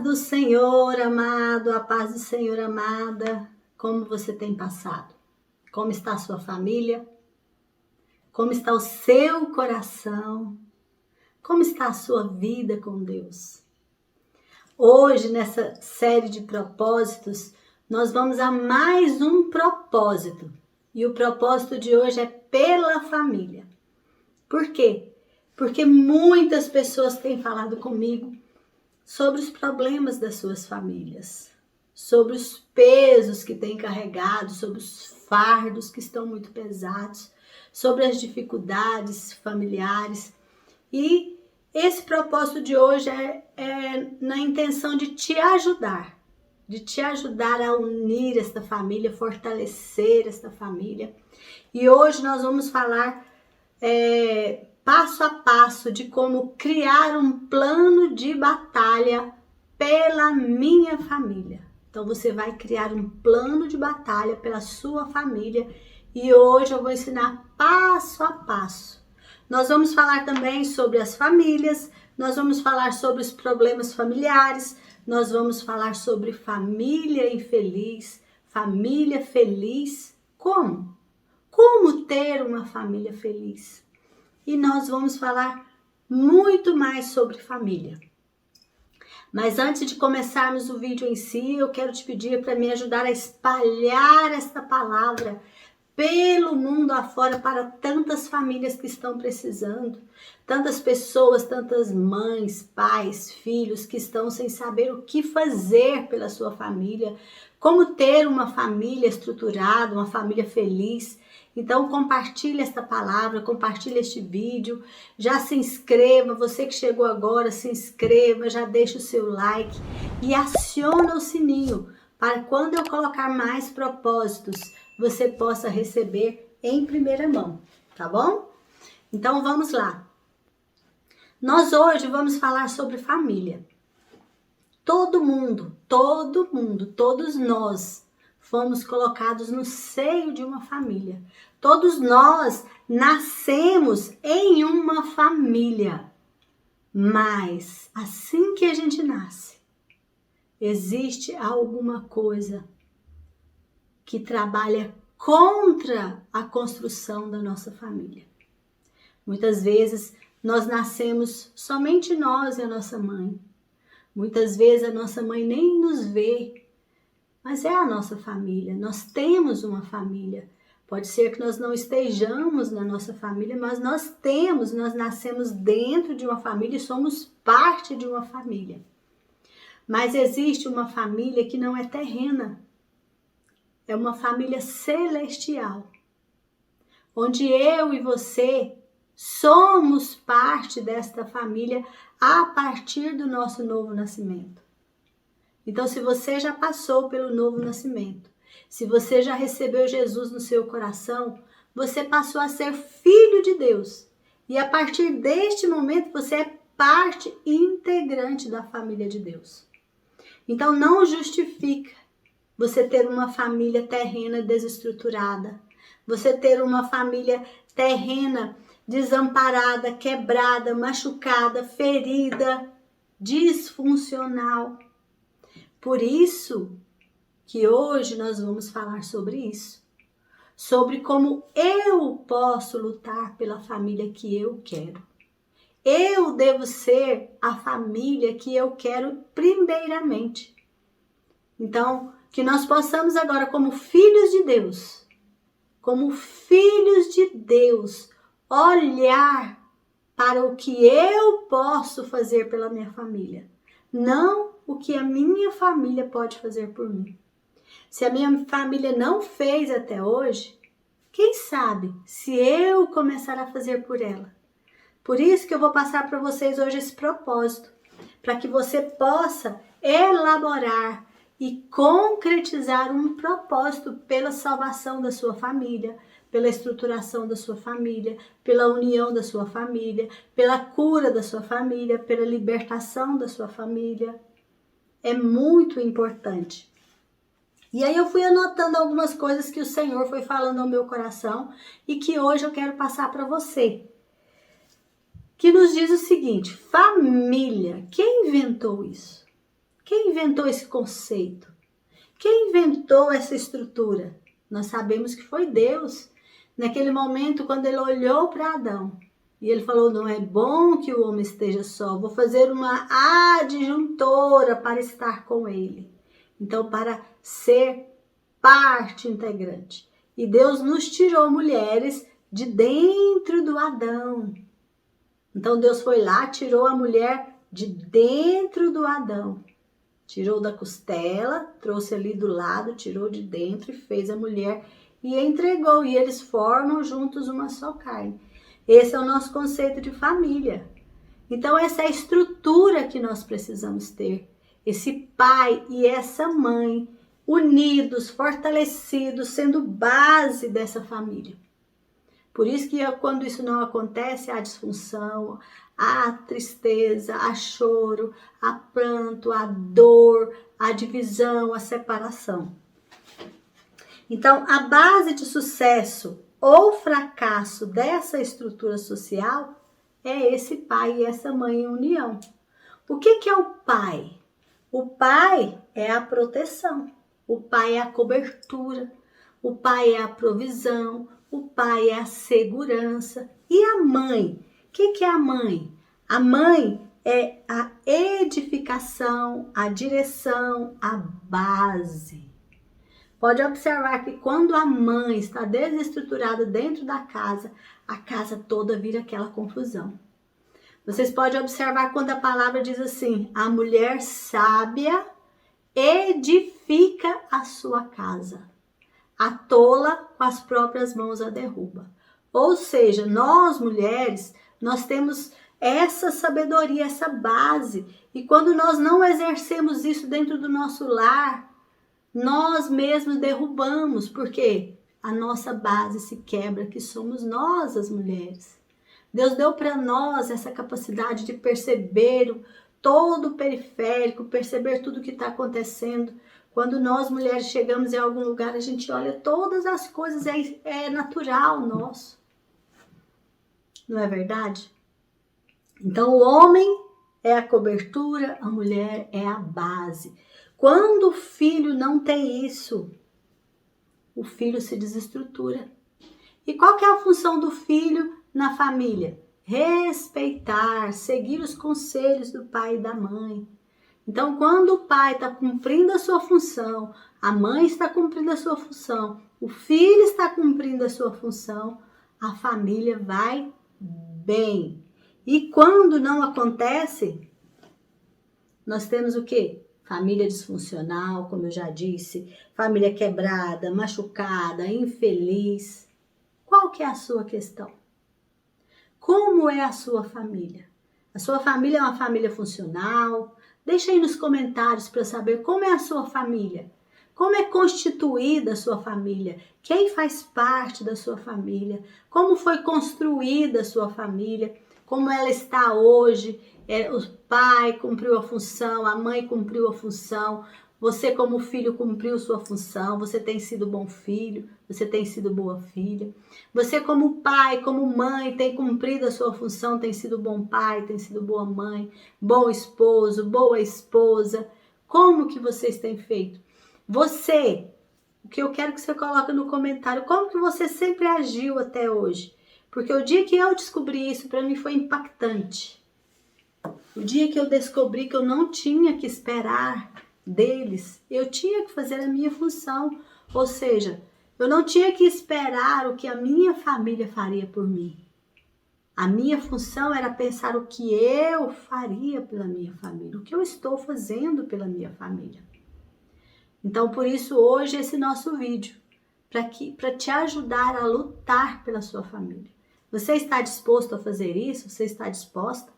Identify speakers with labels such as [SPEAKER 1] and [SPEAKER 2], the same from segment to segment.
[SPEAKER 1] do Senhor, amado, a paz do Senhor, amada. Como você tem passado? Como está a sua família? Como está o seu coração? Como está a sua vida com Deus? Hoje, nessa série de propósitos, nós vamos a mais um propósito. E o propósito de hoje é pela família. Por quê? Porque muitas pessoas têm falado comigo sobre os problemas das suas famílias, sobre os pesos que têm carregado, sobre os fardos que estão muito pesados, sobre as dificuldades familiares. E esse propósito de hoje é na intenção de te ajudar a unir esta família, fortalecer esta família. E hoje nós vamos falar passo a passo de como criar um plano de batalha pela minha família. Então você vai criar um plano de batalha pela sua família e hoje eu vou ensinar passo a passo. Nós vamos falar também sobre as famílias, nós vamos falar sobre os problemas familiares, nós vamos falar sobre família infeliz, família feliz. Como? Como ter uma família feliz? E nós vamos falar muito mais sobre família. Mas antes de começarmos o vídeo em si, eu quero te pedir para me ajudar a espalhar esta palavra pelo mundo afora para tantas famílias que estão precisando, tantas pessoas, tantas mães, pais, filhos que estão sem saber o que fazer pela sua família, como ter uma família estruturada, uma família feliz. Então compartilhe esta palavra, compartilhe este vídeo, já se inscreva, você que chegou agora, se inscreva, já deixa o seu like e aciona o sininho para quando eu colocar mais propósitos, você possa receber em primeira mão, tá bom? Então vamos lá. Nós hoje vamos falar sobre família. Todo mundo, todos nós fomos colocados no seio de uma família. Todos nós nascemos em uma família. Mas assim que a gente nasce, existe alguma coisa que trabalha contra a construção da nossa família. Muitas vezes nós nascemos somente nós e a nossa mãe. Muitas vezes a nossa mãe nem nos vê, mas é a nossa família. Nós temos uma família. Pode ser que nós não estejamos na nossa família, mas nós nascemos dentro de uma família e somos parte de uma família. Mas existe uma família que não é terrena. É uma família celestial, onde eu e você somos parte desta família a partir do nosso novo nascimento. Então, se você já passou pelo novo nascimento, se você já recebeu Jesus no seu coração, você passou a ser filho de Deus. E a partir deste momento, você é parte integrante da família de Deus. Então, não justifica você ter uma família terrena desestruturada, você ter uma família terrena desamparada, quebrada, machucada, ferida, disfuncional. Por isso que hoje nós vamos falar sobre isso, sobre como eu posso lutar pela família que eu quero. Eu devo ser a família que eu quero primeiramente. Então, que nós possamos agora, como filhos de Deus, olhar para o que eu posso fazer pela minha família, não o que a minha família pode fazer por mim. Se a minha família não fez até hoje, quem sabe se eu começar a fazer por ela. Por isso que eu vou passar para vocês hoje esse propósito, para que você possa elaborar e concretizar um propósito pela salvação da sua família, pela estruturação da sua família, pela união da sua família, pela cura da sua família, pela libertação da sua família. É muito importante. E aí eu fui anotando algumas coisas que o Senhor foi falando ao meu coração e que hoje eu quero passar para você. Que nos diz o seguinte: família, quem inventou isso? Quem inventou esse conceito? Quem inventou essa estrutura? Nós sabemos que foi Deus. Naquele momento, quando ele olhou para Adão, e ele falou, não é bom que o homem esteja só, vou fazer uma adjuntora para estar com ele. Então, para ser parte integrante. E Deus nos tirou mulheres de dentro do Adão. Então, Deus foi lá, tirou a mulher de dentro do Adão. Tirou da costela, trouxe ali do lado, tirou de dentro e fez a mulher e entregou. E eles formam juntos uma só carne. Esse é o nosso conceito de família. Então, essa é a estrutura que nós precisamos ter. Esse pai e essa mãe unidos, fortalecidos, sendo base dessa família. Por isso que quando isso não acontece, há disfunção, há tristeza, há choro, há pranto, há dor, há divisão, há separação. Então, a base de sucesso ou fracasso dessa estrutura social é esse pai e essa mãe em união. O que é o pai? O pai é a proteção, o pai é a cobertura, o pai é a provisão, o pai é a segurança. E a mãe? O que é a mãe? A mãe é a edificação, a direção, a base. Pode observar que quando a mãe está desestruturada dentro da casa, a casa toda vira aquela confusão. Vocês podem observar quando a palavra diz assim, a mulher sábia edifica a sua casa. A tola com as próprias mãos a derruba. Ou seja, nós mulheres, nós temos essa sabedoria, essa base. E quando nós não exercemos isso dentro do nosso lar, nós mesmos derrubamos, porque a nossa base se quebra, que somos nós as mulheres. Deus deu para nós essa capacidade de perceber todo o periférico, perceber tudo o que está acontecendo. Quando nós mulheres chegamos em algum lugar, a gente olha todas as coisas, é natural nosso. Não é verdade? Então o homem é a cobertura, a mulher é a base. Quando o filho não tem isso, o filho se desestrutura. E qual que é a função do filho na família? Respeitar, seguir os conselhos do pai e da mãe. Então, quando o pai está cumprindo a sua função, a mãe está cumprindo a sua função, o filho está cumprindo a sua função, a família vai bem. E quando não acontece, nós temos o quê? Família disfuncional, como eu já disse, família quebrada, machucada, infeliz. Qual que é a sua questão? Como é a sua família? A sua família é uma família funcional? Deixa aí nos comentários para eu saber como é a sua família. Como é constituída a sua família? Quem faz parte da sua família? Como foi construída a sua família? Como ela está hoje? O pai cumpriu a função, a mãe cumpriu a função, você como filho cumpriu sua função, você tem sido bom filho, você tem sido boa filha. Você como pai, como mãe, tem cumprido a sua função, tem sido bom pai, tem sido boa mãe, bom esposo, boa esposa. Como que vocês têm feito? Você, o que eu quero que você coloque no comentário, como que você sempre agiu até hoje? Porque o dia que eu descobri isso, para mim foi impactante. O dia que eu descobri que eu não tinha que esperar deles, eu tinha que fazer a minha função. Ou seja, eu não tinha que esperar o que a minha família faria por mim. A minha função era pensar o que eu faria pela minha família, o que eu estou fazendo pela minha família. Então, por isso, hoje esse nosso vídeo, para te ajudar a lutar pela sua família. Você está disposto a fazer isso? Você está disposta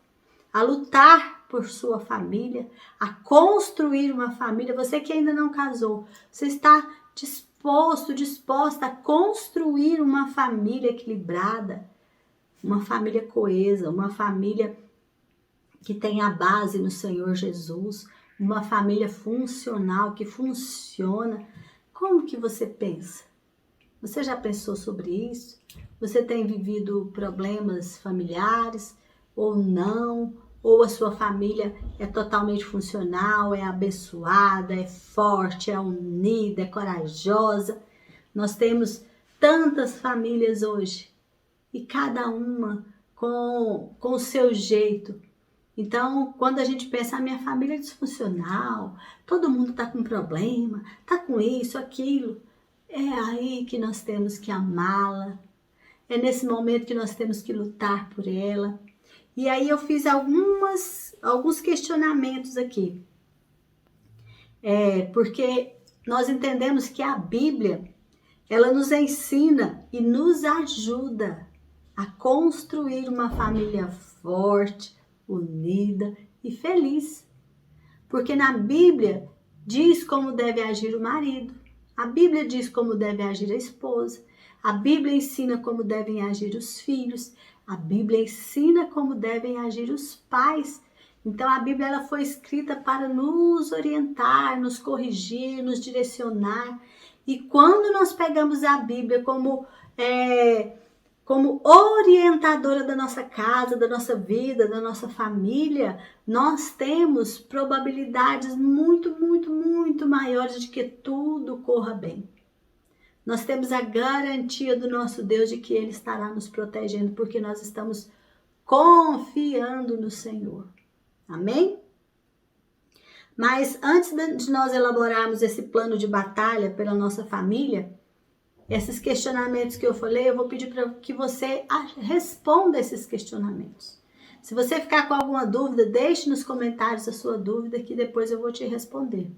[SPEAKER 1] a lutar por sua família, a construir uma família? Você que ainda não casou, você está disposta a construir uma família equilibrada, uma família coesa, uma família que tem a base no Senhor Jesus, uma família funcional, que funciona. Como que você pensa? Você já pensou sobre isso? Você tem vivido problemas familiares ou não? ou a sua família é totalmente funcional, é abençoada, é forte, é unida, é corajosa. Nós temos tantas famílias hoje e cada uma com o seu jeito. Então, quando a gente pensa, a minha família é disfuncional, todo mundo está com problema, está com isso, aquilo, é aí que nós temos que amá-la, é nesse momento que nós temos que lutar por ela. E aí eu fiz alguns questionamentos aqui, porque nós entendemos que a Bíblia, ela nos ensina e nos ajuda a construir uma família forte, unida e feliz. Porque na Bíblia diz como deve agir o marido, a Bíblia diz como deve agir a esposa, a Bíblia ensina como devem agir os filhos, a Bíblia ensina como devem agir os pais. Então a Bíblia ela foi escrita para nos orientar, nos corrigir, nos direcionar. E quando nós pegamos a Bíblia como orientadora da nossa casa, da nossa vida, da nossa família, nós temos probabilidades muito, muito, muito maiores de que tudo corra bem. Nós temos a garantia do nosso Deus de que Ele estará nos protegendo, porque nós estamos confiando no Senhor. Amém? Mas antes de nós elaborarmos esse plano de batalha pela nossa família, esses questionamentos que eu falei, eu vou pedir para que você responda esses questionamentos. Se você ficar com alguma dúvida, deixe nos comentários a sua dúvida que depois eu vou te responder.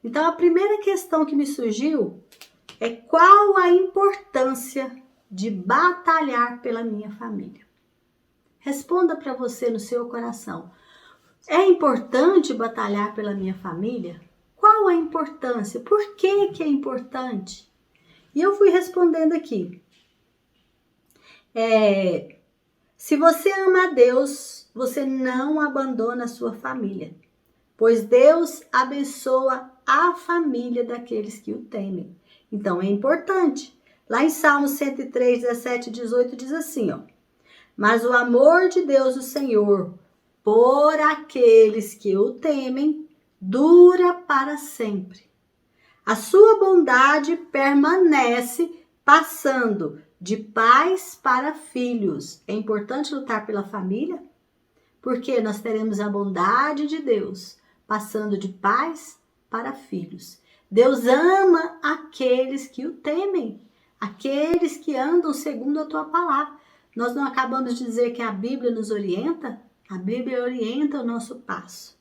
[SPEAKER 1] Então, a primeira questão que me surgiu é qual a importância de batalhar pela minha família? Responda para você no seu coração. É importante batalhar pela minha família? Qual a importância? Por que é importante? E eu fui respondendo aqui. Se você ama a Deus, você não abandona a sua família, pois Deus abençoa a família daqueles que o temem. Então é importante. Lá em Salmos 103, 17 e 18 diz assim, ó. Mas o amor de Deus, o Senhor, por aqueles que o temem, dura para sempre. A sua bondade permanece passando de pais para filhos. É importante lutar pela família, porque nós teremos a bondade de Deus passando de pais para filhos. Deus ama aqueles que o temem, aqueles que andam segundo a tua palavra. Nós não acabamos de dizer que a Bíblia nos orienta? A Bíblia orienta o nosso passo.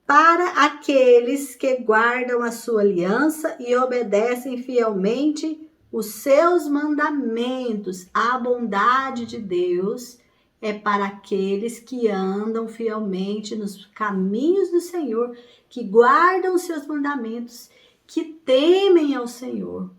[SPEAKER 1] Para aqueles que guardam a sua aliança e obedecem fielmente os seus mandamentos, a bondade de Deus é para aqueles que andam fielmente nos caminhos do Senhor, que guardam os seus mandamentos, que temem ao Senhor.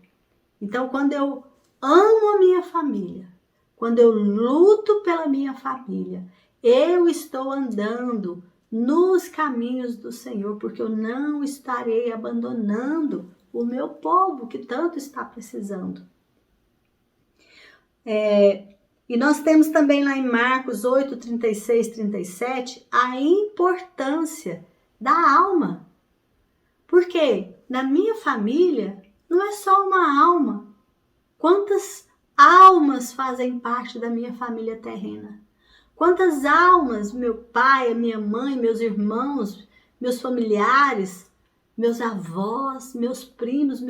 [SPEAKER 1] Então, quando eu amo a minha família, quando eu luto pela minha família, eu estou andando nos caminhos do Senhor, porque eu não estarei abandonando o meu povo que tanto está precisando. E nós temos também lá em Marcos 8, 36, 37, a importância da alma. Porque na minha família não é só uma alma. Quantas almas fazem parte da minha família terrena? Quantas almas, meu pai, a minha mãe, meus irmãos, meus familiares, meus avós, meus primos,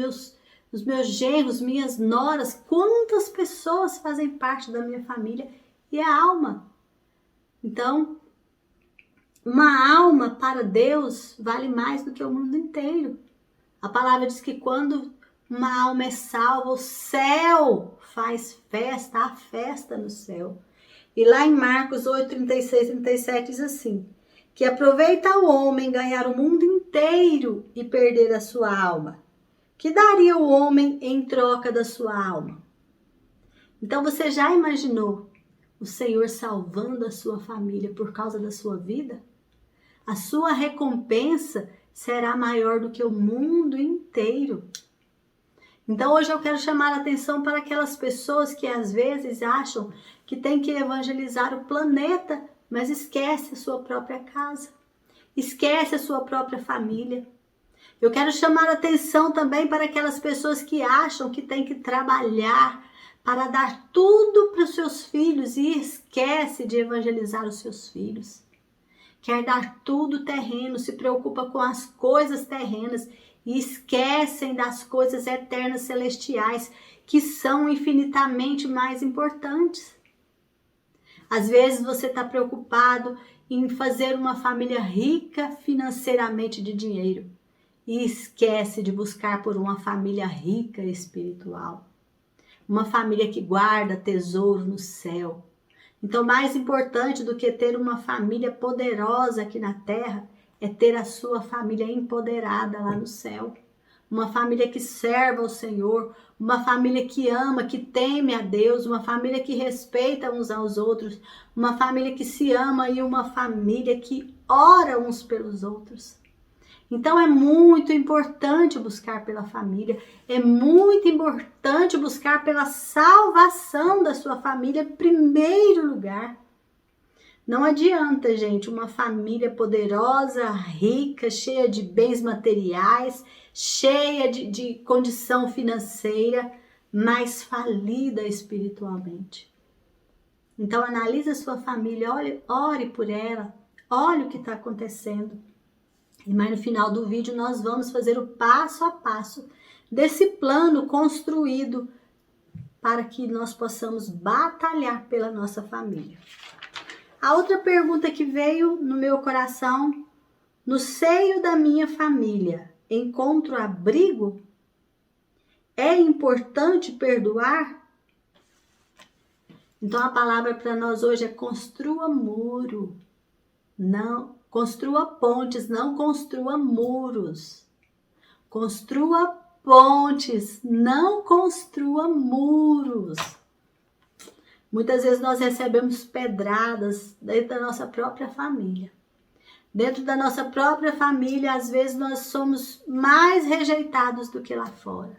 [SPEAKER 1] os meus genros, minhas noras, quantas pessoas fazem parte da minha família e a alma. Então, uma alma para Deus vale mais do que o mundo inteiro. A palavra diz que quando uma alma é salva, o céu faz festa, há festa no céu. E lá em Marcos 8, 36, 37 diz assim, que aproveita o homem ganhar o mundo inteiro e perder a sua alma. Que daria o homem em troca da sua alma? Então você já imaginou o Senhor salvando a sua família por causa da sua vida? A sua recompensa será maior do que o mundo inteiro. Então hoje eu quero chamar a atenção para aquelas pessoas que às vezes acham que tem que evangelizar o planeta mas esquece a sua própria casa, esquece a sua própria família. Eu quero chamar a atenção também para aquelas pessoas que acham que tem que trabalhar para dar tudo para os seus filhos e esquece de evangelizar os seus filhos. Quer dar tudo terreno, se preocupa com as coisas terrenas e esquecem das coisas eternas celestiais, que são infinitamente mais importantes. Às vezes você está preocupado em fazer uma família rica financeiramente de dinheiro e esquece de buscar por uma família rica espiritual. Uma família que guarda tesouro no céu. Então, mais importante do que ter uma família poderosa aqui na terra é ter a sua família empoderada lá no céu. Uma família que serva ao Senhor, uma família que ama, que teme a Deus, uma família que respeita uns aos outros, uma família que se ama e uma família que ora uns pelos outros. Então é muito importante buscar pela família, é muito importante buscar pela salvação da sua família em primeiro lugar. Não adianta, gente, uma família poderosa, rica, cheia de bens materiais, cheia de condição financeira, mas falida espiritualmente. Então analise a sua família, ore por ela, olhe o que está acontecendo. Mas no final do vídeo nós vamos fazer o passo a passo desse plano construído para que nós possamos batalhar pela nossa família. A outra pergunta que veio no meu coração: no seio da minha família, encontro abrigo? É importante perdoar? Então a palavra para nós hoje é: construa muro. Não, construa pontes, não construa muros. Construa pontes, não construa muros. Muitas vezes nós recebemos pedradas dentro da nossa própria família. Dentro da nossa própria família, às vezes nós somos mais rejeitados do que lá fora.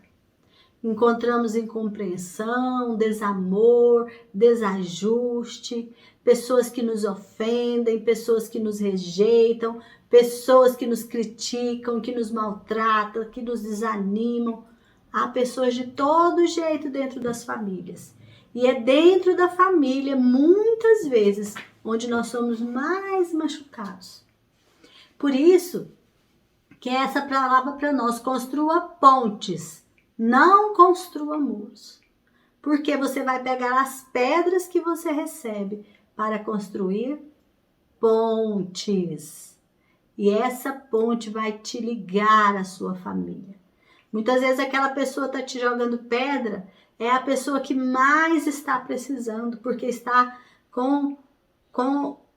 [SPEAKER 1] Encontramos incompreensão, desamor, desajuste, pessoas que nos ofendem, pessoas que nos rejeitam, pessoas que nos criticam, que nos maltratam, que nos desanimam. Há pessoas de todo jeito dentro das famílias. E é dentro da família, muitas vezes, onde nós somos mais machucados. Por isso, que essa palavra para nós: construa pontes, não construa muros. Porque você vai pegar as pedras que você recebe para construir pontes. E essa ponte vai te ligar à sua família. Muitas vezes aquela pessoa está te jogando pedra, é a pessoa que mais está precisando, porque está com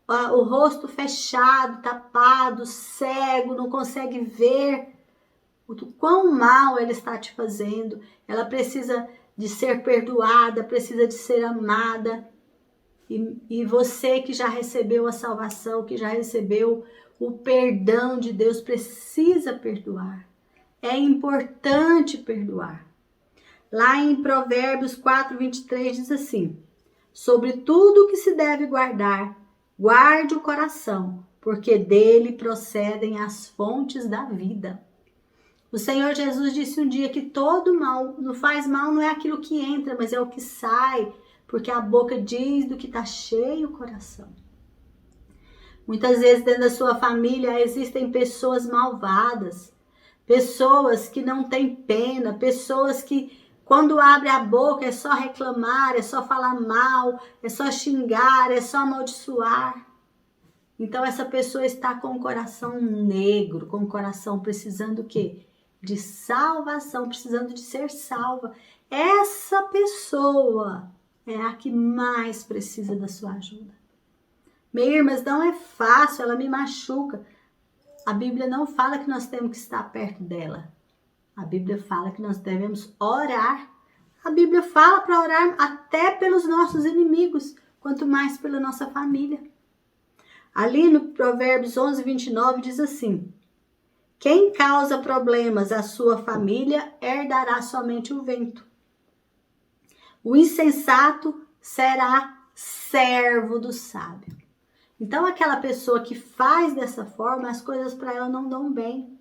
[SPEAKER 1] o rosto fechado, tapado, cego, não consegue ver o quão mal ela está te fazendo. Ela precisa de ser perdoada, precisa de ser amada. E você que já recebeu a salvação, que já recebeu o perdão de Deus, precisa perdoar. É importante perdoar. Lá em Provérbios 4:23 diz assim: sobre tudo que se deve guardar, guarde o coração, porque dele procedem as fontes da vida. O Senhor Jesus disse um dia que todo mal, não faz mal, não é aquilo que entra, mas é o que sai, porque a boca diz do que está cheio o coração. Muitas vezes dentro da sua família existem pessoas malvadas, pessoas que não têm pena, pessoas que quando abre a boca é só reclamar, é só falar mal, é só xingar, é só amaldiçoar. Então essa pessoa está com o coração negro, com o coração precisando o quê? De salvação, precisando de ser salva. Essa pessoa é a que mais precisa da sua ajuda. Minha irmã, mas não é fácil, ela me machuca. A Bíblia não fala que nós temos que estar perto dela. A Bíblia fala que nós devemos orar. A Bíblia fala para orar até pelos nossos inimigos, quanto mais pela nossa família. Ali no Provérbios 11:29 diz assim: quem causa problemas à sua família herdará somente o vento. O insensato será servo do sábio. Então, aquela pessoa que faz dessa forma, as coisas para ela não dão bem.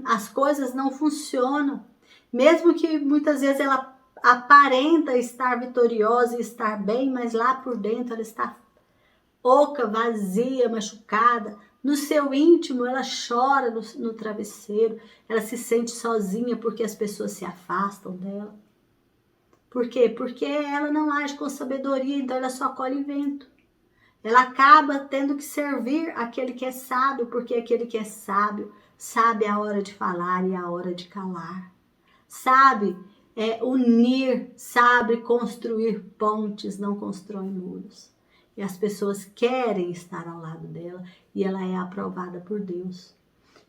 [SPEAKER 1] As coisas não funcionam. Mesmo que muitas vezes ela aparenta estar vitoriosa e estar bem, mas lá por dentro ela está oca, vazia, machucada. No seu íntimo, ela chora no travesseiro. Ela se sente sozinha porque as pessoas se afastam dela. Por quê? Porque ela não age com sabedoria, então ela só colhe vento. Ela acaba tendo que servir aquele que é sábio, porque aquele que é sábio sabe a hora de falar e a hora de calar. Sabe unir, sabe construir pontes, não constrói muros. E as pessoas querem estar ao lado dela e ela é aprovada por Deus.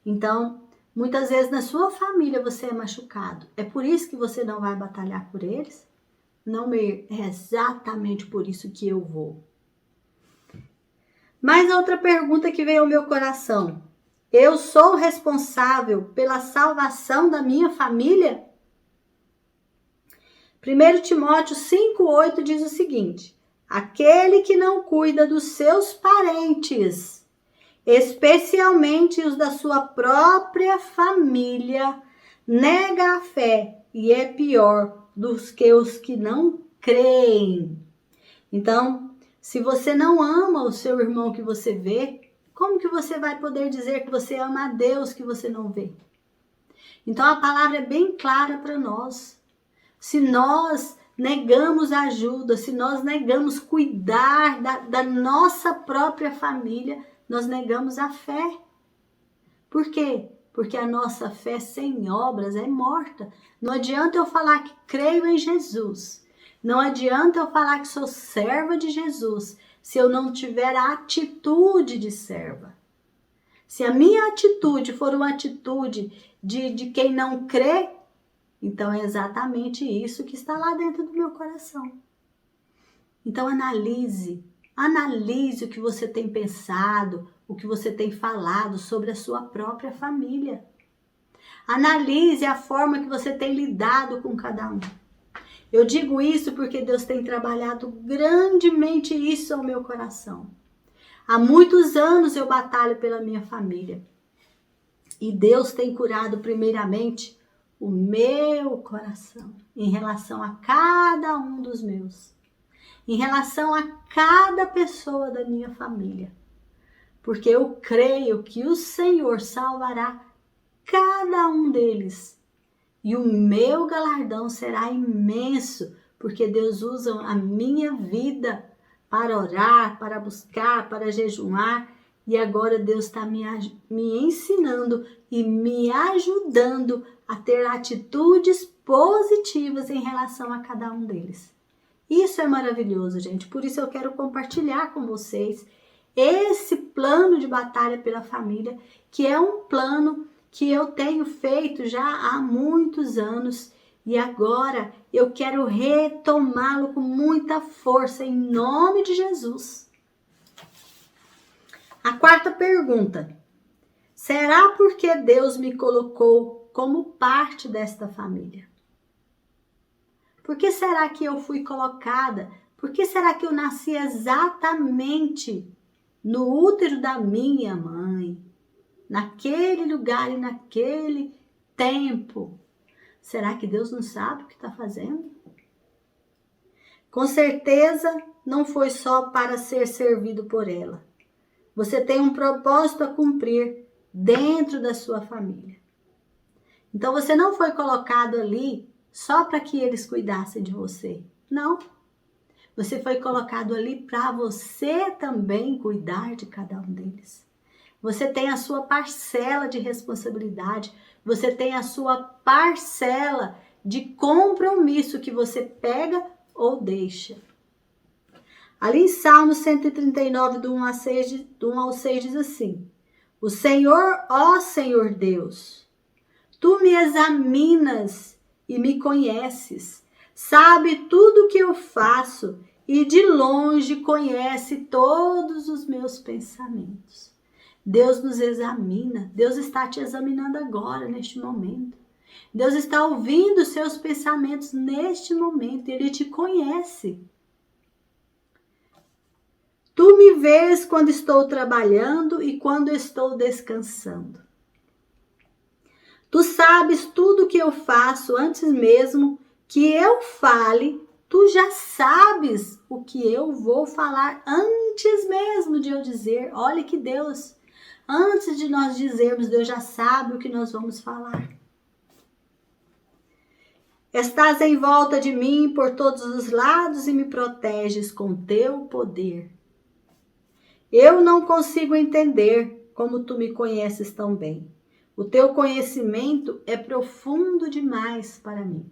[SPEAKER 1] Então, muitas vezes na sua família você é machucado. É por isso que você não vai batalhar por eles? Não, é exatamente por isso que eu vou. Mas outra pergunta que veio ao meu coração. Eu sou responsável pela salvação da minha família? 1 Timóteo 5,8 diz o seguinte: aquele que não cuida dos seus parentes, especialmente os da sua própria família, nega a fé e é pior do que os que não creem. Então, se você não ama o seu irmão que você vê, como que você vai poder dizer que você ama a Deus que você não vê? Então, a palavra é bem clara para nós. Se nós negamos ajuda, se nós negamos cuidar da nossa própria família, nós negamos a fé. Por quê? Porque a nossa fé sem obras é morta. Não adianta eu falar que creio em Jesus. Não adianta eu falar que sou serva de Jesus se eu não tiver a atitude de serva. Se a minha atitude for uma atitude de quem não crê, então é exatamente isso que está lá dentro do meu coração. Então analise o que você tem pensado, o que você tem falado sobre a sua própria família. Analise a forma que você tem lidado com cada um. Eu digo isso porque Deus tem trabalhado grandemente isso ao meu coração. Há muitos anos eu batalho pela minha família. E Deus tem curado primeiramente o meu coração em relação a cada um dos meus. Em relação a cada pessoa da minha família. Porque eu creio que o Senhor salvará cada um deles. E o meu galardão será imenso, porque Deus usa a minha vida para orar, para buscar, para jejuar. E agora Deus está me ensinando e me ajudando a ter atitudes positivas em relação a cada um deles. Isso é maravilhoso, gente. Por isso eu quero compartilhar com vocês esse plano de batalha pela família, que é um plano que eu tenho feito já há muitos anos e agora eu quero retomá-lo com muita força em nome de Jesus. A quarta pergunta: será porque Deus me colocou como parte desta família? Por que será que eu fui colocada? Por que será que eu nasci exatamente no útero da minha mãe? Naquele lugar e naquele tempo. Será que Deus não sabe o que está fazendo? Com certeza não foi só para ser servido por ela. Você tem um propósito a cumprir dentro da sua família. Então você não foi colocado ali só para que eles cuidassem de você. Não. Você foi colocado ali para você também cuidar de cada um deles. Você tem a sua parcela de responsabilidade. Você tem a sua parcela de compromisso que você pega ou deixa. Ali em Salmo 139, do 1 ao 6, diz assim: o Senhor, ó Senhor Deus, tu me examinas e me conheces, sabe tudo o que eu faço e de longe conhece todos os meus pensamentos. Deus nos examina, Deus está te examinando agora, neste momento. Deus está ouvindo os seus pensamentos neste momento, Ele te conhece. Tu me vês quando estou trabalhando e quando estou descansando. Tu sabes tudo o que eu faço antes mesmo que eu fale. Tu já sabes o que eu vou falar antes mesmo de eu dizer. Olha que Deus, antes de nós dizermos, Deus já sabe o que nós vamos falar. Estás em volta de mim por todos os lados e me proteges com teu poder. Eu não consigo entender como tu me conheces tão bem. O teu conhecimento é profundo demais para mim.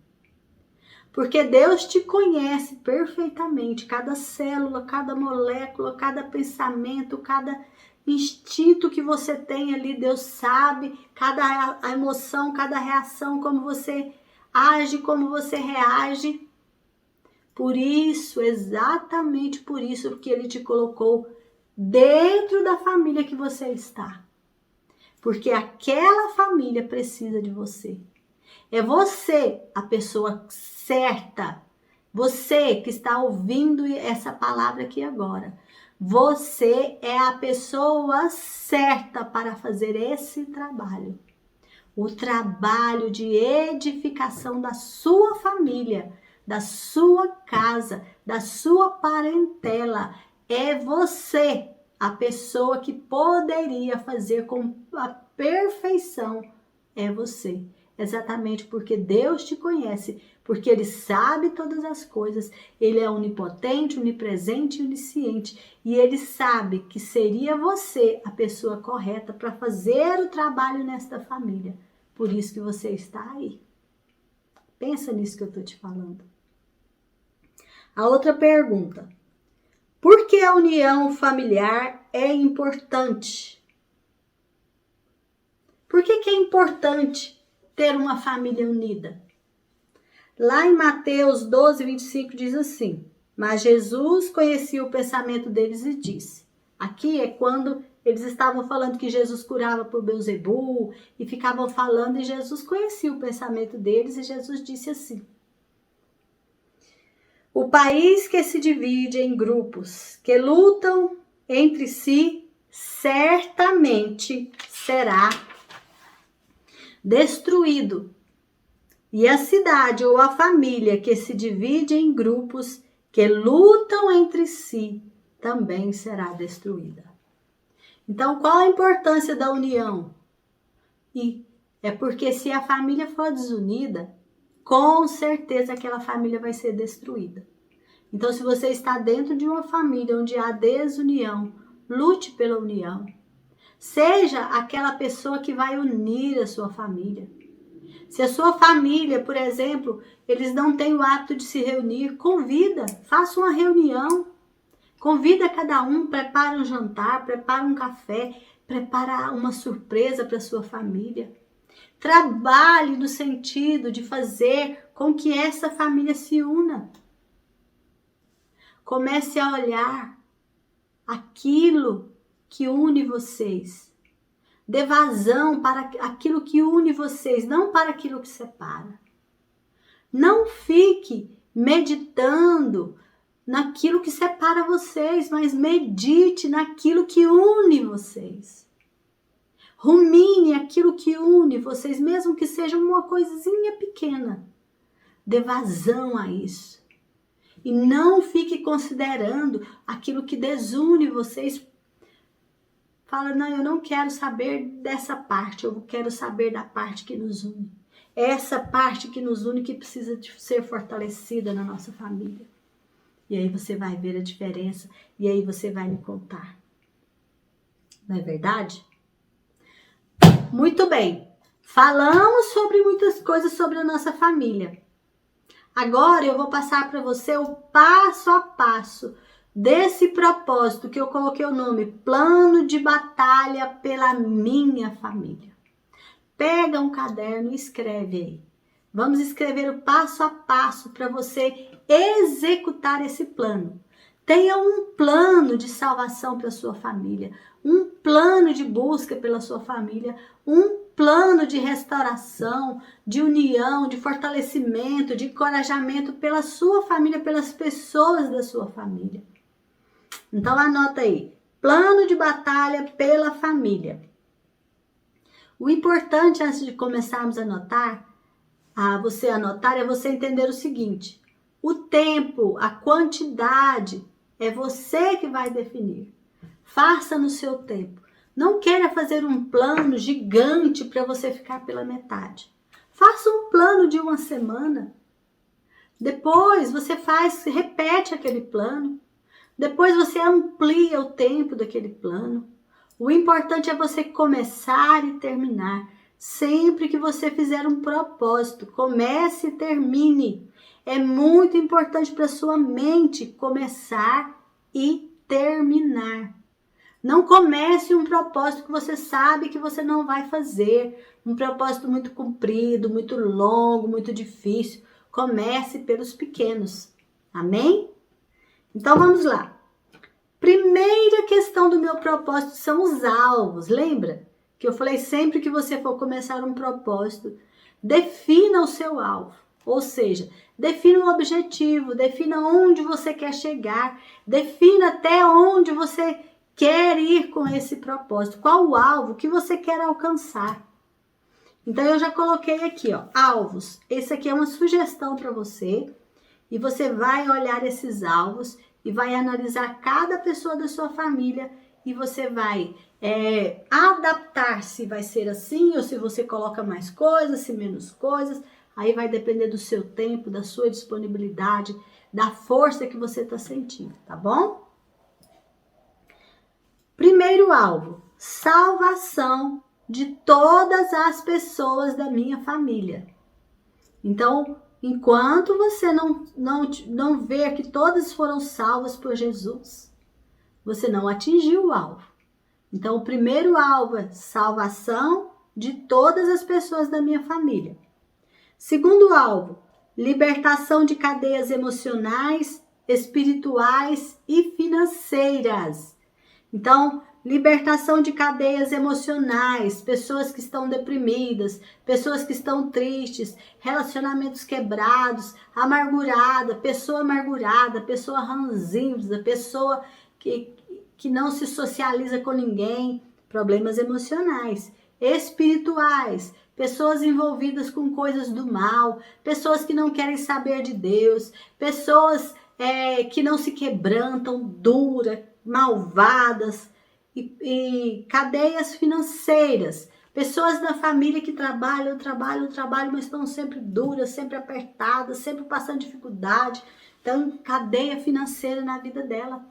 [SPEAKER 1] Porque Deus te conhece perfeitamente, cada célula, cada molécula, cada pensamento, cada instinto que você tem ali, Deus sabe, cada emoção, cada reação, como você age, como você reage. Por isso, exatamente por isso, porque Ele te colocou dentro da família que você está. Porque aquela família precisa de você. É você a pessoa certa. Você que está ouvindo essa palavra aqui agora. Você é a pessoa certa para fazer esse trabalho. O trabalho de edificação da sua família, da sua casa, da sua parentela. É você a pessoa que poderia fazer com a perfeição. É você. Exatamente porque Deus te conhece, porque Ele sabe todas as coisas, Ele é onipotente, onipresente e onisciente, e Ele sabe que seria você a pessoa correta para fazer o trabalho nesta família. Por isso que você está aí. Pensa nisso que eu estou te falando. A outra pergunta. Por que a união familiar é importante? Por que é importante ter uma família unida? Lá em Mateus 12, 25 diz assim: mas Jesus conhecia o pensamento deles e disse. Aqui é quando eles estavam falando que Jesus curava por Belzebu e ficavam falando, e Jesus conhecia o pensamento deles e Jesus disse assim: o país que se divide em grupos que lutam entre si certamente será destruído. E a cidade ou a família que se divide em grupos que lutam entre si também será destruída. Então, qual a importância da união? E é porque se a família for desunida, com certeza aquela família vai ser destruída. Então, se você está dentro de uma família onde há desunião, lute pela união. Seja aquela pessoa que vai unir a sua família. Se a sua família, por exemplo, eles não têm o hábito de se reunir, convida, faça uma reunião. Convida cada um, prepara um jantar, prepara um café, prepara uma surpresa para a sua família. Trabalhe no sentido de fazer com que essa família se una. Comece a olhar aquilo que une vocês. Dê vazão para aquilo que une vocês, não para aquilo que separa. Não fique meditando naquilo que separa vocês, mas medite naquilo que une vocês. Rumine aquilo que une vocês, mesmo que seja uma coisinha pequena. Dê vazão a isso. E não fique considerando aquilo que desune vocês. Fala, não, eu não quero saber dessa parte, eu quero saber da parte que nos une. É essa parte que nos une que precisa de ser fortalecida na nossa família. E aí você vai ver a diferença, e aí você vai me contar. Não é verdade? Muito bem, falamos sobre muitas coisas sobre a nossa família. Agora eu vou passar para você o passo a passo desse propósito que eu coloquei o nome, plano de batalha pela minha família. Pega um caderno e escreve aí. Vamos escrever o passo a passo para você executar esse plano. Tenha um plano de salvação para sua família, um plano de busca pela sua família, um plano de restauração, de união, de fortalecimento, de encorajamento pela sua família, pelas pessoas da sua família. Então anota aí, plano de batalha pela família. O importante antes de começarmos você anotar é você entender o seguinte: o tempo, a quantidade, é você que vai definir. Faça no seu tempo. Não queira fazer um plano gigante para você ficar pela metade. Faça um plano de uma semana. Depois você repete aquele plano. Depois você amplia o tempo daquele plano. O importante é você começar e terminar. Sempre que você fizer um propósito, comece e termine. É muito importante para sua mente começar e terminar. Não comece um propósito que você sabe que você não vai fazer. Um propósito muito comprido, muito longo, muito difícil. Comece pelos pequenos. Amém? Então vamos lá. Primeira questão do meu propósito são os alvos. Lembra que eu falei sempre que você for começar um propósito, defina o seu alvo. Ou seja, defina um objetivo, defina onde você quer chegar, defina até onde você quer ir com esse propósito. Qual o alvo que você quer alcançar? Então eu já coloquei aqui, ó, alvos. Esse aqui é uma sugestão para você e você vai olhar esses alvos e vai analisar cada pessoa da sua família e você vai adaptar se vai ser assim ou se você coloca mais coisas, se menos coisas. Aí vai depender do seu tempo, da sua disponibilidade, da força que você está sentindo, tá bom? Primeiro alvo, salvação de todas as pessoas da minha família. Então, enquanto você não ver que todas foram salvas por Jesus, você não atingiu o alvo. Então, o primeiro alvo é salvação de todas as pessoas da minha família. Segundo alvo, libertação de cadeias emocionais, espirituais e financeiras. Então, libertação de cadeias emocionais, pessoas que estão deprimidas, pessoas que estão tristes, relacionamentos quebrados, pessoa amargurada, pessoa ranzinza, pessoa que não se socializa com ninguém, problemas emocionais, espirituais, pessoas envolvidas com coisas do mal, pessoas que não querem saber de Deus, pessoas que não se quebrantam, duras, malvadas, e cadeias financeiras, pessoas da família que trabalham, mas estão sempre duras, sempre apertadas, sempre passando dificuldade. Então, cadeia financeira na vida dela.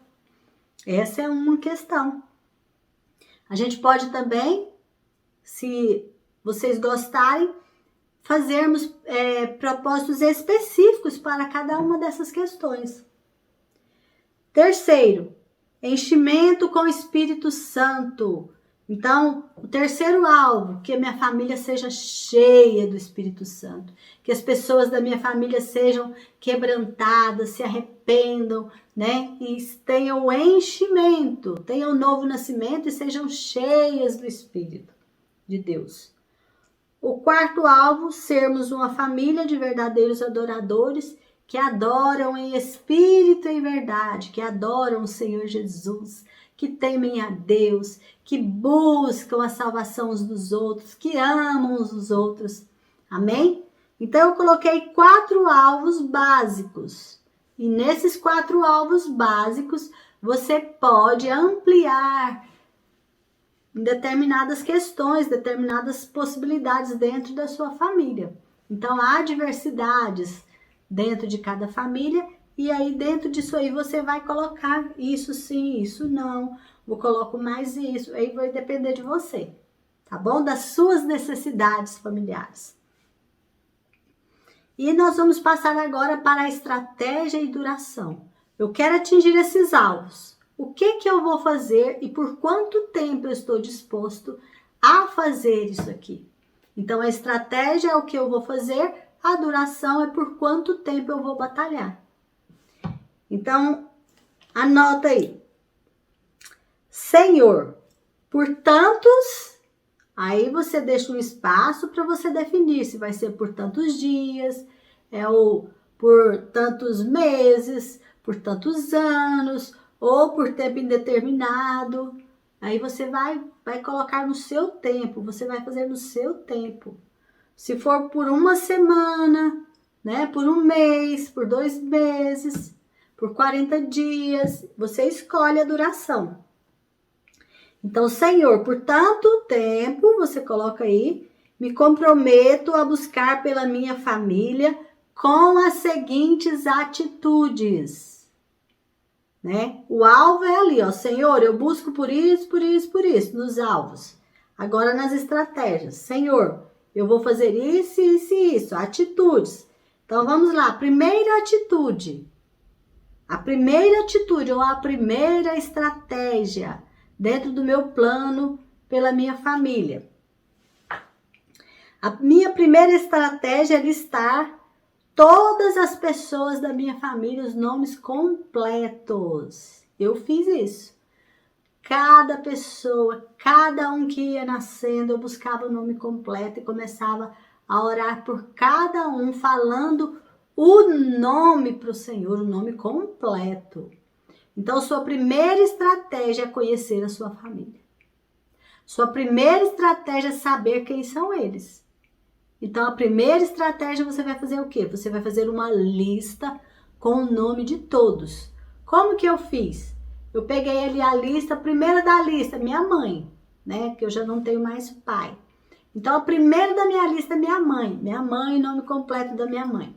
[SPEAKER 1] Essa é uma questão. A gente pode também, se vocês gostarem, fazermos propósitos específicos para cada uma dessas questões. Terceiro, enchimento com o Espírito Santo. Então, o terceiro alvo, que a minha família seja cheia do Espírito Santo. Que as pessoas da minha família sejam quebrantadas, se arrependam, né? E tenham o enchimento, tenham o novo nascimento e sejam cheias do Espírito de Deus. O quarto alvo, sermos uma família de verdadeiros adoradores que adoram em espírito e em verdade, que adoram o Senhor Jesus, que temem a Deus, que buscam a salvação uns dos outros, que amam uns dos outros. Amém? Então eu coloquei 4 alvos básicos. E nesses 4 alvos básicos, você pode ampliar em determinadas questões, determinadas possibilidades dentro da sua família. Então há diversidades dentro de cada família, e aí dentro disso aí você vai colocar isso sim, isso não, eu coloco mais isso, aí vai depender de você, tá bom? Das suas necessidades familiares. E nós vamos passar agora para a estratégia e duração. Eu quero atingir esses alvos. O que eu vou fazer e por quanto tempo eu estou disposto a fazer isso aqui? Então a estratégia é o que eu vou fazer, a duração é por quanto tempo eu vou batalhar. Então, anota aí. Senhor, por tantos, aí você deixa um espaço para você definir se vai ser por tantos dias, ou por tantos meses, por tantos anos, ou por tempo indeterminado. Aí você vai colocar no seu tempo, você vai fazer no seu tempo. Se for por uma semana, né, por um mês, por 2 meses, por 40 dias, você escolhe a duração. Então, Senhor, por tanto tempo, você coloca aí, me comprometo a buscar pela minha família com as seguintes atitudes, né? O alvo é ali, ó, Senhor, eu busco por isso, nos alvos. Agora nas estratégias, Senhor, eu vou fazer isso, isso e isso, atitudes. Então vamos lá, primeira atitude. A primeira atitude ou a primeira estratégia dentro do meu plano pela minha família. A minha primeira estratégia é listar todas as pessoas da minha família, os nomes completos. Eu fiz isso. Cada pessoa, cada um que ia nascendo, eu buscava o nome completo e começava a orar por cada um, falando o nome para o Senhor, o nome completo. Então, sua primeira estratégia é conhecer a sua família. Sua primeira estratégia é saber quem são eles. Então, a primeira estratégia você vai fazer o quê? Você vai fazer uma lista com o nome de todos. Como que eu fiz? Eu peguei ali a lista, a primeira da lista, minha mãe, né? Que eu já não tenho mais pai. Então, a primeira da minha lista é minha mãe. Minha mãe, nome completo da minha mãe.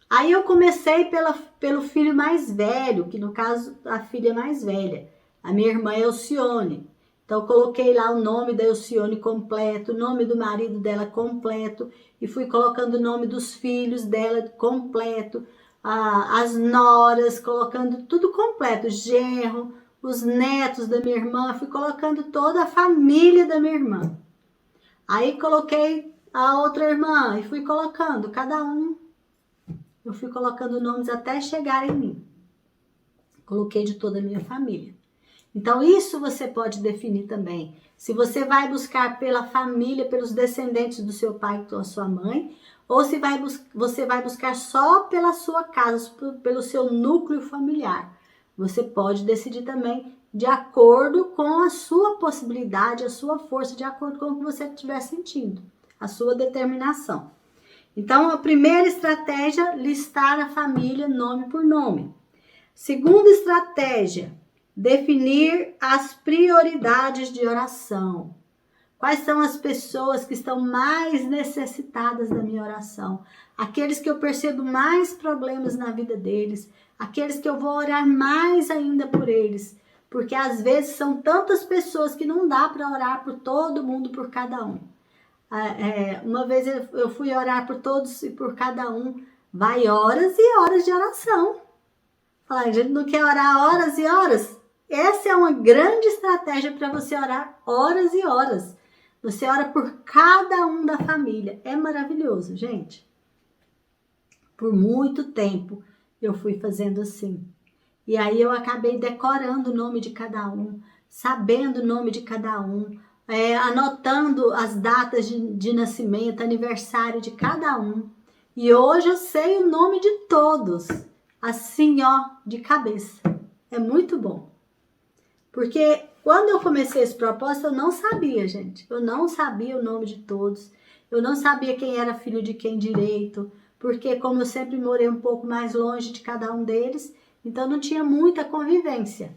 [SPEAKER 1] Aí eu comecei pelo filho mais velho, que no caso a filha mais velha. A minha irmã é Alcione. Então eu coloquei lá o nome da Alcione completo, o nome do marido dela completo, e fui colocando o nome dos filhos dela completo, as noras, colocando tudo completo, genro, os netos da minha irmã, fui colocando toda a família da minha irmã. Aí coloquei a outra irmã e fui colocando cada um. Eu fui colocando nomes até chegar em mim. Coloquei de toda a minha família. Então, isso você pode definir também. Se você vai buscar pela família, pelos descendentes do seu pai ou da sua mãe, ou se você vai buscar só pela sua casa, pelo seu núcleo familiar. Você pode decidir também de acordo com a sua possibilidade, a sua força, de acordo com o que você estiver sentindo, a sua determinação. Então, a primeira estratégia, listar a família nome por nome. Segunda estratégia, definir as prioridades de oração. Quais são as pessoas que estão mais necessitadas da minha oração? Aqueles que eu percebo mais problemas na vida deles, aqueles que eu vou orar mais ainda por eles, porque às vezes são tantas pessoas que não dá para orar por todo mundo, por cada um. Uma vez eu fui orar por todos e por cada um, vai horas e horas de oração. Falar, a gente não quer orar horas e horas? Essa é uma grande estratégia para você orar horas e horas. Você ora por cada um da família. É maravilhoso, gente. Por muito tempo eu fui fazendo assim. E aí eu acabei decorando o nome de cada um, sabendo o nome de cada um, anotando as datas de nascimento, aniversário de cada um. E hoje eu sei o nome de todos, assim, ó, de cabeça. É muito bom. Porque quando eu comecei esse propósito, eu não sabia, gente. Eu não sabia o nome de todos. Eu não sabia quem era filho de quem direito. Porque como eu sempre morei um pouco mais longe de cada um deles, então não tinha muita convivência.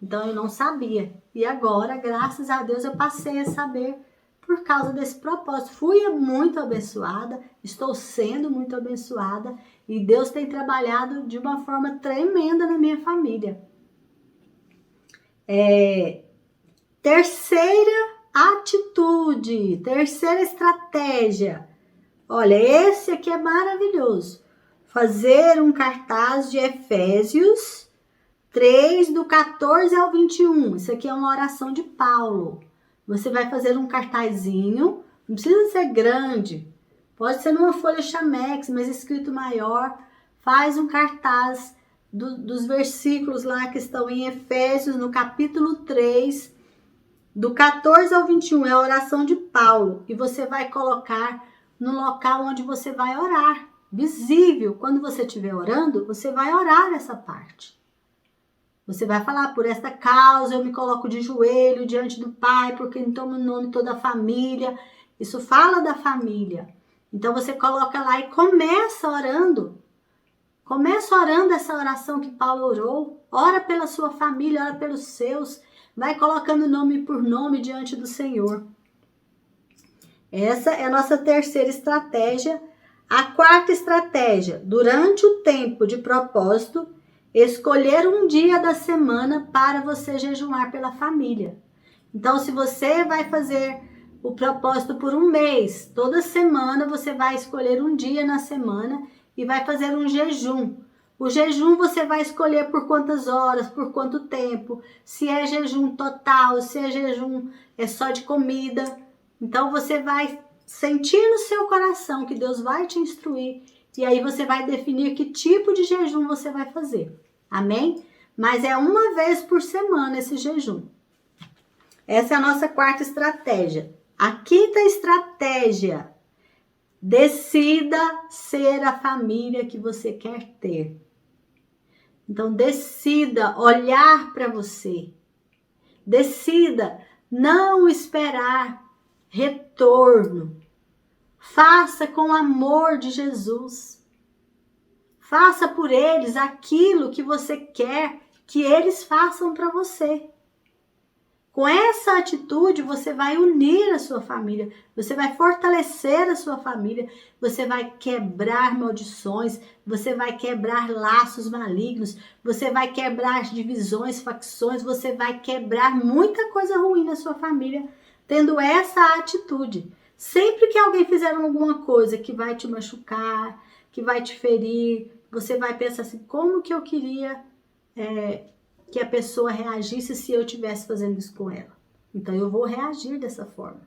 [SPEAKER 1] Então eu não sabia. E agora, graças a Deus, eu passei a saber por causa desse propósito. Fui muito abençoada, estou sendo muito abençoada e Deus tem trabalhado de uma forma tremenda na minha família. Terceira atitude, terceira estratégia. Olha, esse aqui é maravilhoso. Fazer um cartaz de Efésios 3, do 14 ao 21. Isso aqui é uma oração de Paulo. Você vai fazer um cartazinho, não precisa ser grande. Pode ser numa folha chamex, mas escrito maior. Faz um cartaz dos versículos lá que estão em Efésios, no capítulo 3, do 14 ao 21. É a oração de Paulo. E você vai colocar no local onde você vai orar. Visível. Quando você estiver orando, você vai orar essa parte. Você vai falar, por esta causa eu me coloco de joelho diante do Pai, porque em toma o nome toda a família. Isso fala da família. Então você coloca lá e começa orando. Começa orando essa oração que Paulo orou. Ora pela sua família, ora pelos seus. Vai colocando nome por nome diante do Senhor. Essa é a nossa terceira estratégia. A quarta estratégia, durante o tempo de propósito, escolher um dia da semana para você jejuar pela família. Então, se você vai fazer o propósito por um mês, toda semana você vai escolher um dia na semana e vai fazer um jejum. O jejum você vai escolher por quantas horas, por quanto tempo, se é jejum total, se é jejum só de comida. Então você vai sentir no seu coração que Deus vai te instruir e aí você vai definir que tipo de jejum você vai fazer. Amém? Mas é uma vez por semana esse jejum. Essa é a nossa quarta estratégia. A quinta estratégia: decida ser a família que você quer ter. Então, decida olhar para você. Decida não esperar retorno. Faça com o amor de Jesus. Faça por eles aquilo que você quer que eles façam para você. Com essa atitude, você vai unir a sua família, você vai fortalecer a sua família, você vai quebrar maldições, você vai quebrar laços malignos, você vai quebrar divisões, facções, você vai quebrar muita coisa ruim na sua família, tendo essa atitude. Sempre que alguém fizer alguma coisa que vai te machucar, que vai te ferir, você vai pensar assim, como que eu queria que a pessoa reagisse se eu estivesse fazendo isso com ela. Então, eu vou reagir dessa forma.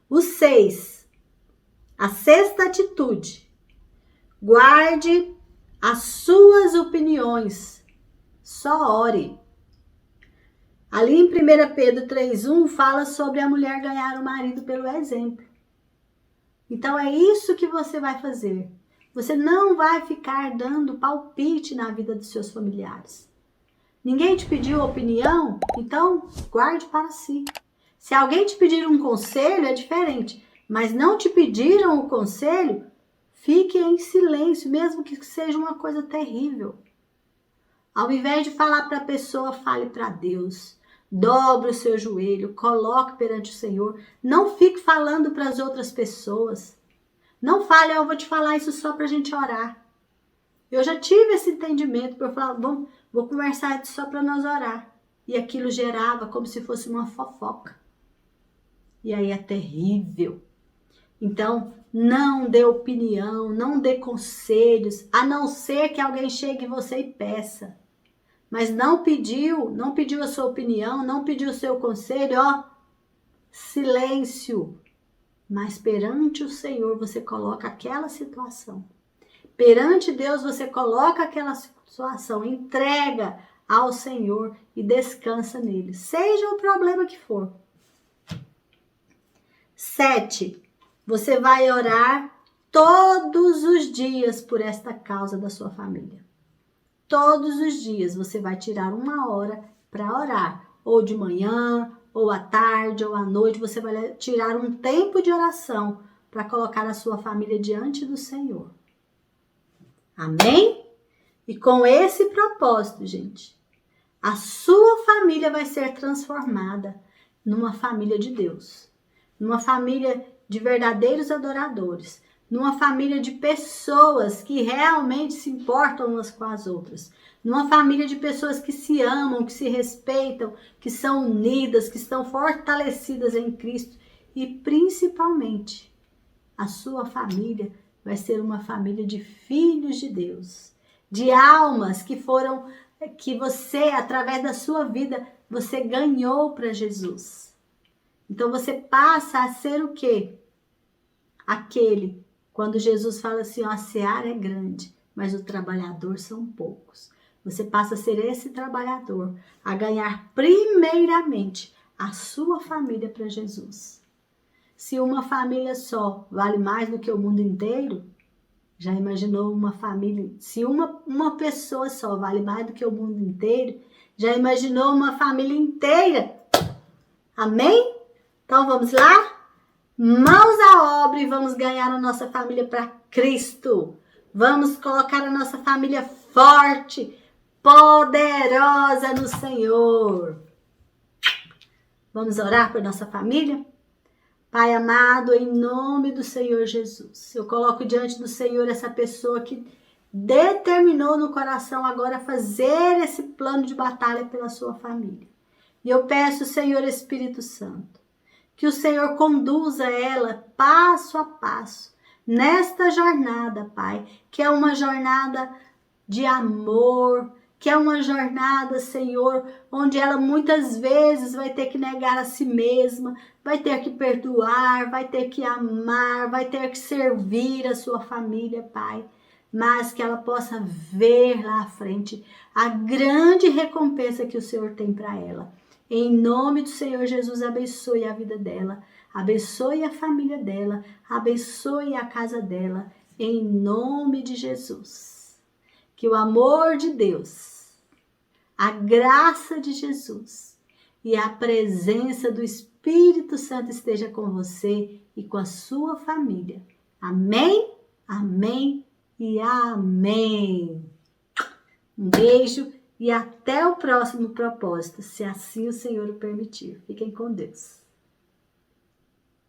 [SPEAKER 1] O 6. A sexta atitude. Guarde as suas opiniões. Só ore. Ali em 1 Pedro 3:1 fala sobre a mulher ganhar o marido pelo exemplo. Então, é isso que você vai fazer. Você não vai ficar dando palpite na vida dos seus familiares. Ninguém te pediu opinião? Então, guarde para si. Se alguém te pedir um conselho, é diferente. Mas não te pediram o conselho, fique em silêncio, mesmo que seja uma coisa terrível. Ao invés de falar para a pessoa, fale para Deus. Dobre o seu joelho, coloque perante o Senhor. Não fique falando para as outras pessoas. Não fale, eu vou te falar isso só para a gente orar. Eu já tive esse entendimento, para eu falar, vou conversar só para nós orar. E aquilo gerava como se fosse uma fofoca. E aí é terrível. Então, não dê opinião, não dê conselhos, a não ser que alguém chegue em você e peça. Mas não pediu a sua opinião, não pediu o seu conselho, silêncio. Mas perante o Senhor você coloca aquela situação. Perante Deus você coloca aquela situação, entrega ao Senhor e descansa nele. Seja o problema que for. 7. Você vai orar todos os dias por esta causa da sua família. Todos os dias você vai tirar uma hora para orar. Ou de manhã, ou à tarde, ou à noite. Você vai tirar um tempo de oração para colocar a sua família diante do Senhor. Amém? E com esse propósito, gente, a sua família vai ser transformada numa família de Deus. Numa família de verdadeiros adoradores. Numa família de pessoas que realmente se importam umas com as outras. Numa família de pessoas que se amam, que se respeitam, que são unidas, que estão fortalecidas em Cristo. E principalmente, a sua família vai ser uma família de filhos de Deus. De almas que você, através da sua vida, você ganhou para Jesus. Então você passa a ser o quê? Aquele, quando Jesus fala assim, a seara é grande, mas o trabalhador são poucos. Você passa a ser esse trabalhador, a ganhar primeiramente a sua família para Jesus. Se uma família só vale mais do que o mundo inteiro, Já imaginou uma família? Se uma pessoa só vale mais do que o mundo inteiro, já imaginou uma família inteira? Amém? Então vamos lá? Mãos à obra e vamos ganhar a nossa família para Cristo. Vamos colocar a nossa família forte, poderosa no Senhor. Vamos orar por nossa família? Pai amado, em nome do Senhor Jesus, eu coloco diante do Senhor essa pessoa que determinou no coração agora fazer esse plano de batalha pela sua família. E eu peço, Senhor Espírito Santo, que o Senhor conduza ela passo a passo nesta jornada, Pai, que é uma jornada de amor, que é uma jornada, Senhor, onde ela muitas vezes vai ter que negar a si mesma, vai ter que perdoar, vai ter que amar, vai ter que servir a sua família, Pai, mas que ela possa ver lá à frente a grande recompensa que o Senhor tem para ela. Em nome do Senhor Jesus, abençoe a vida dela, abençoe a família dela, abençoe a casa dela, em nome de Jesus. Que o amor de Deus, a graça de Jesus e a presença do Espírito Santo esteja com você e com a sua família. Amém? Amém e amém. Um beijo e até o próximo propósito, se assim o Senhor o permitir. Fiquem com Deus.